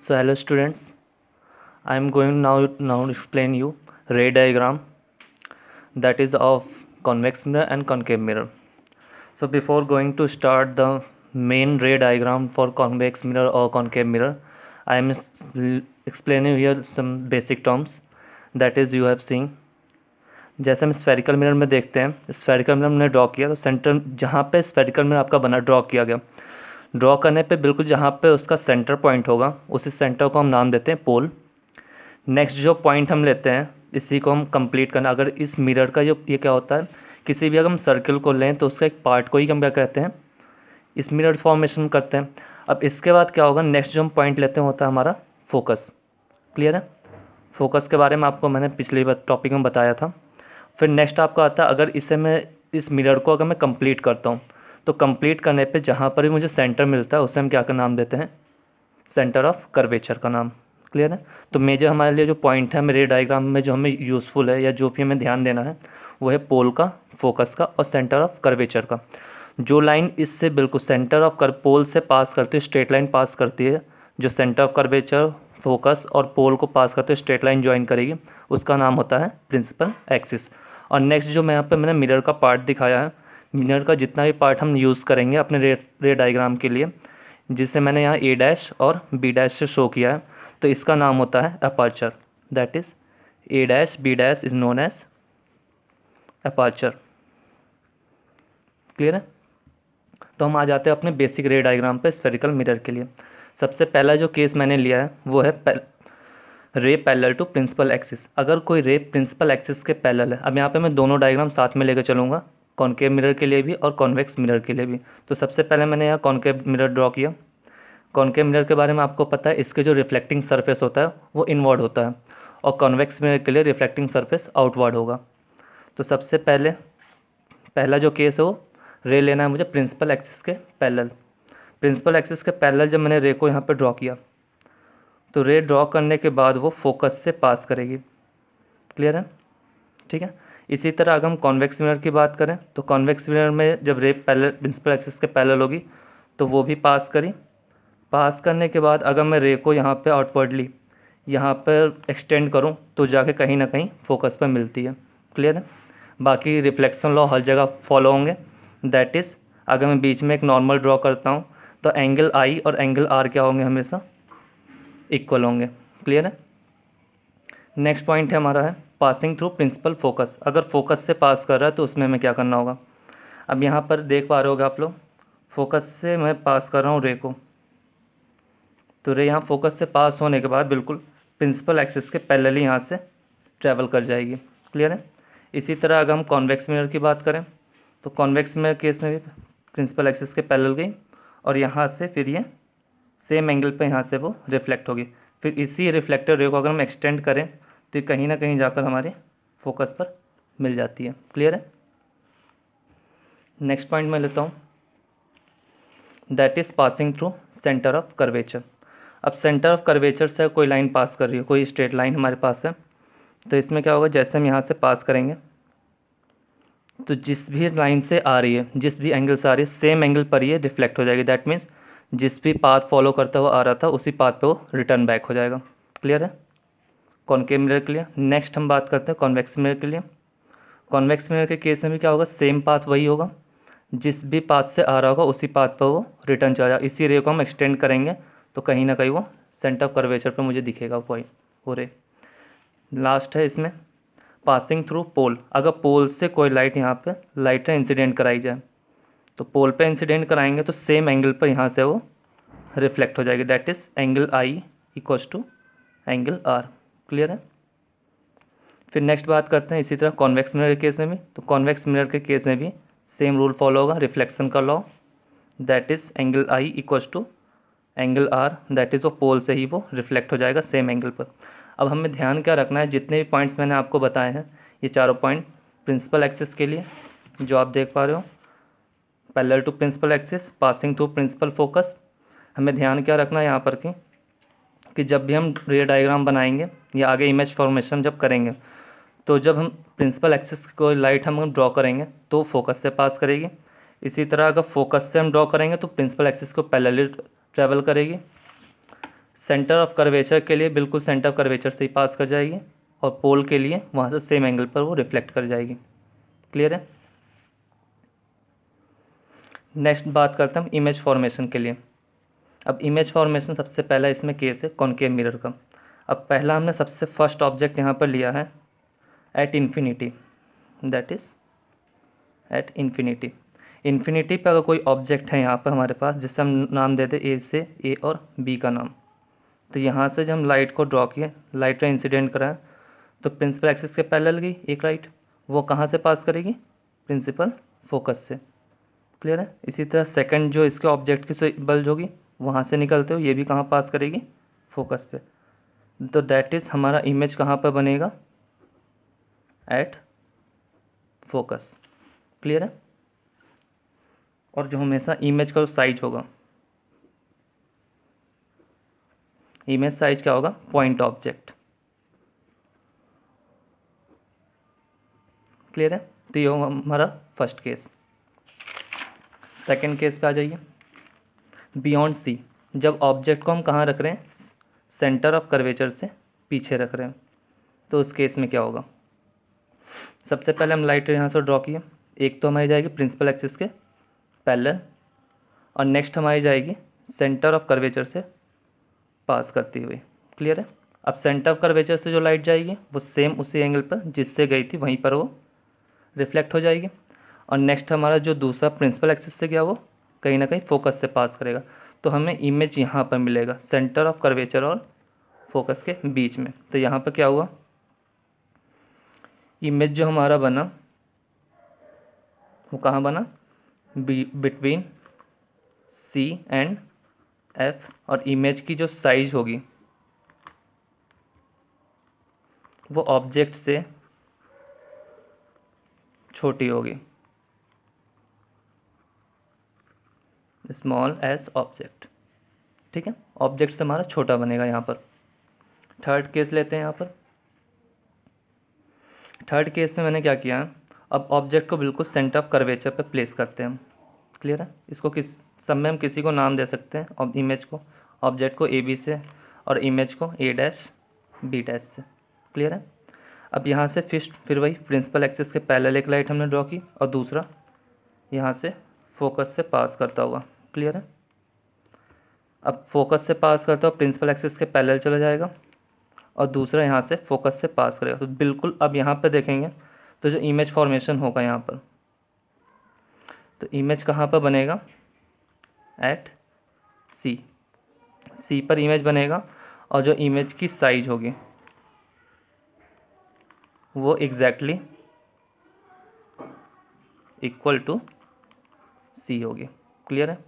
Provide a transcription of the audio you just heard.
So hello students, I am going now to explain you ray diagram, that is of convex mirror and concave mirror. So before going to start the main ray diagram for convex mirror or concave mirror, I am explaining here some basic terms, that is you have seen. जैसे हम spherical mirror में देखते हैं, spherical mirror हमने draw किया तो centre जहाँ पे स्फेरिकल मिरर आपका बना ड्रॉ किया गया, ड्रॉ करने पे बिल्कुल जहाँ पे उसका सेंटर पॉइंट होगा उसी सेंटर को हम नाम देते हैं पोल। नेक्स्ट जो पॉइंट हम लेते हैं इसी को हम कंप्लीट करना। अगर इस मिरर का जो ये क्या होता है, किसी भी अगर हम सर्कल को लें तो उसका एक पार्ट को ही हम क्या कहते हैं, इस मिरर फॉर्मेशन करते हैं। अब इसके बाद क्या होगा, नेक्स्ट जो हम पॉइंट लेते हैं होता है हमारा फोकस। क्लियर है? फोकस के बारे में आपको मैंने पिछले टॉपिक में बताया था। फिर नेक्स्ट आपका आता है, अगर इसे मैं इस मिरर को अगर मैं कंप्लीट करता हूँ तो कंप्लीट करने पे जहाँ पर भी मुझे सेंटर मिलता है उसे हम क्या का नाम देते हैं, सेंटर ऑफ कर्वेचर का नाम। क्लियर है? तो मेजर हमारे लिए जो पॉइंट है मेरे डायग्राम में जो हमें यूज़फुल है या जो भी हमें ध्यान देना है वो है पोल का, फोकस का और सेंटर ऑफ कर्वेचर का। जो लाइन इससे बिल्कुल सेंटर ऑफ पोल से पास करती है, स्ट्रेट लाइन पास करती है, जो सेंटर ऑफ कर्वेचर, फोकस और पोल को पास करते हुए स्ट्रेट लाइन ज्वाइन करेगी, उसका नाम होता है प्रिंसिपल एक्सिस। और नेक्स्ट जो मैं यहाँ पे मैंने मिरर का पार्ट दिखाया है, मिरर का जितना भी पार्ट हम यूज़ करेंगे अपने रे डायग्राम के लिए, जिसे मैंने यहाँ ए डैश और बी डैश से शो किया है, तो इसका नाम होता है aperture. That is A dash B dash is known as aperture. Clear है? तो हम आ जाते हैं अपने बेसिक रे डायग्राम पे स्फेरिकल मिरर के लिए। सबसे पहला जो केस मैंने लिया है वो है ray parallel to principal axis. अगर कोई रे प्रिंसिपल एक्सिस के पैरेलल है, अब यहाँ पे मैं दोनों डायग्राम साथ में लेकर चलूँगा, कॉनकेव मिरर के लिए भी और कॉन्वेक्स मिरर के लिए भी। तो सबसे पहले मैंने यहाँ कॉनकेव मिरर ड्रॉ किया। कॉनकेव मिरर के बारे में आपको पता है, इसके जो रिफ्लेक्टिंग सरफेस होता है वो इनवर्ड होता है और कॉन्वेक्स मिरर के लिए रिफ्लेक्टिंग सरफेस आउटवर्ड होगा। तो सबसे पहला जो केस है वो रे लेना है मुझे प्रिंसिपल एक्सिस के पैरेलल। प्रिंसिपल एक्सिस के पैरेलल जब मैंने रे को यहाँ पर ड्रॉ किया तो रे ड्रॉ करने के बाद वो फोकस से पास करेगी। क्लियर है? ठीक है। इसी तरह अगर हम कॉन्वेक्स मिरर की बात करें तो कॉन्वेक्स मिरर में जब रे पैरेलल प्रिंसिपल एक्सिस के पैरेलल होगी तो वो भी पास करी। पास करने के बाद अगर मैं रे को यहाँ पे आउटवर्डली यहाँ पर एक्सटेंड करूँ तो जाके कहीं ना कहीं फोकस पर मिलती है। क्लियर है? बाकी रिफ्लेक्शन लॉ हर जगह फॉलो होंगे। दैट इज़ अगर मैं बीच में एक नॉर्मल ड्रॉ करता हूँ तो एंगल आई और एंगल आर क्या होंगे, हमेशा इक्वल होंगे। क्लियर है? नेक्स्ट पॉइंट है हमारा है पासिंग थ्रू प्रिंसिपल फोकस। अगर फोकस से पास कर रहा है तो उसमें हमें क्या करना होगा। अब यहाँ पर देख पा रहे होगे आप लोग, फोकस से मैं पास कर रहा हूँ रे को, तो रे यहाँ फोकस से पास होने के बाद बिल्कुल प्रिंसिपल एक्सिस के पैरेलल यहाँ से ट्रैवल कर जाएगी। क्लियर है? इसी तरह अगर हम कॉन्वेक्स मिरर की बात करें तो कॉन्वेक्स मिरर केस में भी प्रिंसिपल एक्सिस के पैरेलल गई और यहाँ से फिर ये सेम एंगल पे यहाँ से वो रिफ्लेक्ट होगी। फिर इसी रिफ्लेक्टर रे को अगर हम एक्सटेंड करें तो ये कहीं ना कहीं जाकर हमारे फोकस पर मिल जाती है। क्लियर है? नेक्स्ट पॉइंट मैं लेता हूँ, that is passing through centre of curvature. अब सेंटर ऑफ कर्वेचर से कोई लाइन पास कर रही है, कोई स्ट्रेट लाइन हमारे पास है, तो इसमें क्या होगा, जैसे हम यहाँ से पास करेंगे तो जिस भी लाइन से आ रही है, जिस भी एंगल से आ रही है, सेम एंगल पर ये रिफ्लेक्ट हो जाएगी। दैट मीन्स जिस भी पाथ फॉलो करता हुआ आ रहा था उसी पाथ पे वो रिटर्न बैक हो जाएगा। क्लियर है? कॉनकेव मिरर के लिए। नेक्स्ट हम बात करते हैं कॉन्वेक्स मिरर के लिए। कॉन्वेक्स मिरर के केस में भी क्या होगा, सेम पाथ वही होगा, जिस भी पाथ से आ रहा होगा उसी पाथ पर वो रिटर्न चला जाएगा। इसी रे को हम एक्सटेंड करेंगे तो कहीं ना कहीं वो सेंटर ऑफ कर्वेचर पर मुझे दिखेगा वो रे। लास्ट है इसमें पासिंग थ्रू पोल। अगर पोल से कोई लाइट यहाँ पे लाइटें इंसिडेंट कराई जाए तो पोल पे इंसिडेंट कराएंगे तो सेम एंगल पर यहाँ से वो रिफ्लेक्ट हो जाएगी। That is angle I equals to angle R. Clear है? फिर नेक्स्ट बात करते हैं इसी तरह कॉन्वेक्स मिरर के केस में भी। तो कॉन्वेक्स मिरर के केस में भी सेम रूल फॉलो होगा, रिफ्लेक्शन का law. That is angle I equals to angle R, that is वो पोल से ही वो रिफ्लेक्ट हो जाएगा सेम एंगल पर। अब हमें ध्यान क्या रखना है, जितने भी पॉइंट्स मैंने आपको बताए हैं ये चारों पॉइंट प्रिंसिपल एक्सिस के लिए जो आप देख पा रहे हो, parallel to principal axis, passing through principal focus. हमें ध्यान क्या रखना है यहाँ पर कि जब भी हम रे डायग्राम बनाएंगे या आगे इमेज फॉर्मेशन जब करेंगे तो जब हम प्रिंसिपल एक्सिस को लाइट हम ड्रॉ करेंगे तो फोकस से पास करेगी। इसी तरह अगर फोकस से हम ड्रॉ करेंगे तो प्रिंसिपल एक्सिस को पैरेलल ट्रैवल करेगी। सेंटर ऑफ कर्वेचर के लिए बिल्कुल सेंटर ऑफ कर्वेचर से ही पास कर जाएगी, और पोल के लिए वहाँ से सेम एंगल पर वो रिफ्लेक्ट कर जाएगी। क्लियर है। नेक्स्ट बात करते हैं हम इमेज फॉर्मेशन के लिए। अब इमेज फॉर्मेशन सबसे पहला इसमें केस है कॉनकेव मिरर का। अब पहला हमने सबसे फर्स्ट ऑब्जेक्ट यहाँ पर लिया है at infinity, that is at infinity. Infinity पे अगर कोई ऑब्जेक्ट है यहाँ पर हमारे पास जिससे हम नाम देते ए से ए और बी का नाम, तो यहाँ से जब हम लाइट को ड्रॉ किए, लाइट का इंसिडेंट कराएं, तो प्रिंसिपल एक्सिस के पैरेलल गई एक लाइट, वो कहाँ से पास करेगी, प्रिंसिपल फोकस से। क्लियर है। इसी तरह सेकंड जो इसके ऑब्जेक्ट की बल्ज होगी वहाँ से निकलते हो ये भी कहाँ पास करेगी, फोकस पे। तो दैट इज़ हमारा इमेज कहाँ पर बनेगा, एट फोकस। क्लियर है। और जो हमेशा इमेज का जो साइज होगा, इमेज साइज क्या होगा, पॉइंट ऑब्जेक्ट। क्लियर है। तो ये होगा हमारा फर्स्ट केस। सेकंड केस पे आ जाइए। बियॉन्ड सी, जब ऑब्जेक्ट को हम कहाँ रख रहे हैं, सेंटर ऑफ कर्वेचर से पीछे रख रहे हैं, तो उस केस में क्या होगा। सबसे पहले हम लाइट यहाँ से ड्रॉ किए, एक तो हमारी जाएगी प्रिंसिपल एक्सिस के पैरेलल, और नेक्स्ट हमारी जाएगी सेंटर ऑफ कर्वेचर से पास करती हुई। क्लियर है। अब सेंटर ऑफ कर्वेचर से जो लाइट जाएगी वो सेम उसी एंगल पर जिससे गई थी वहीं पर वो रिफ्लेक्ट हो जाएगी, और नेक्स्ट हमारा जो दूसरा प्रिंसिपल एक्सिस से गया वो कहीं ना कहीं फोकस से पास करेगा, तो हमें इमेज यहाँ पर मिलेगा सेंटर ऑफ कर्वेचर और फोकस के बीच में। तो यहाँ पर क्या हुआ, इमेज जो हमारा बना वो कहाँ बना, बिटवीन सी एंड एफ, और इमेज की जो साइज होगी वो ऑब्जेक्ट से छोटी होगी, स्मॉल एज ऑब्जेक्ट। ठीक है, ऑब्जेक्ट से हमारा छोटा बनेगा यहाँ पर। थर्ड केस लेते हैं यहाँ पर। थर्ड केस में मैंने क्या किया है, अब ऑब्जेक्ट को बिल्कुल सेंटर ऑफ कर्वेचर पे प्लेस करते हैं हम। क्लियर है। इसको किस सब में हम किसी को नाम दे सकते हैं, और इमेज को, ऑब्जेक्ट को ए बी से और इमेज को ए डैश बी डैश से। क्लियर है। अब यहाँ से फिर वही प्रिंसिपल एक्सिस के पैरेलल एक लाइट हमने ड्रॉ की, और दूसरा यहाँ से फोकस से पास करता हुआ। क्लियर है। अब फोकस से पास करता हुआ प्रिंसिपल एक्सिस के पैरेलल चला जाएगा, और दूसरा यहाँ से फोकस से पास करेगा। तो बिल्कुल अब यहाँ पे देखेंगे तो जो इमेज फॉर्मेशन होगा यहाँ पर, तो इमेज कहाँ पर बनेगा, एट सी। सी पर इमेज बनेगा, और जो इमेज की साइज होगी वो एग्जैक्टली इक्वल टू सी होगी। क्लियर है।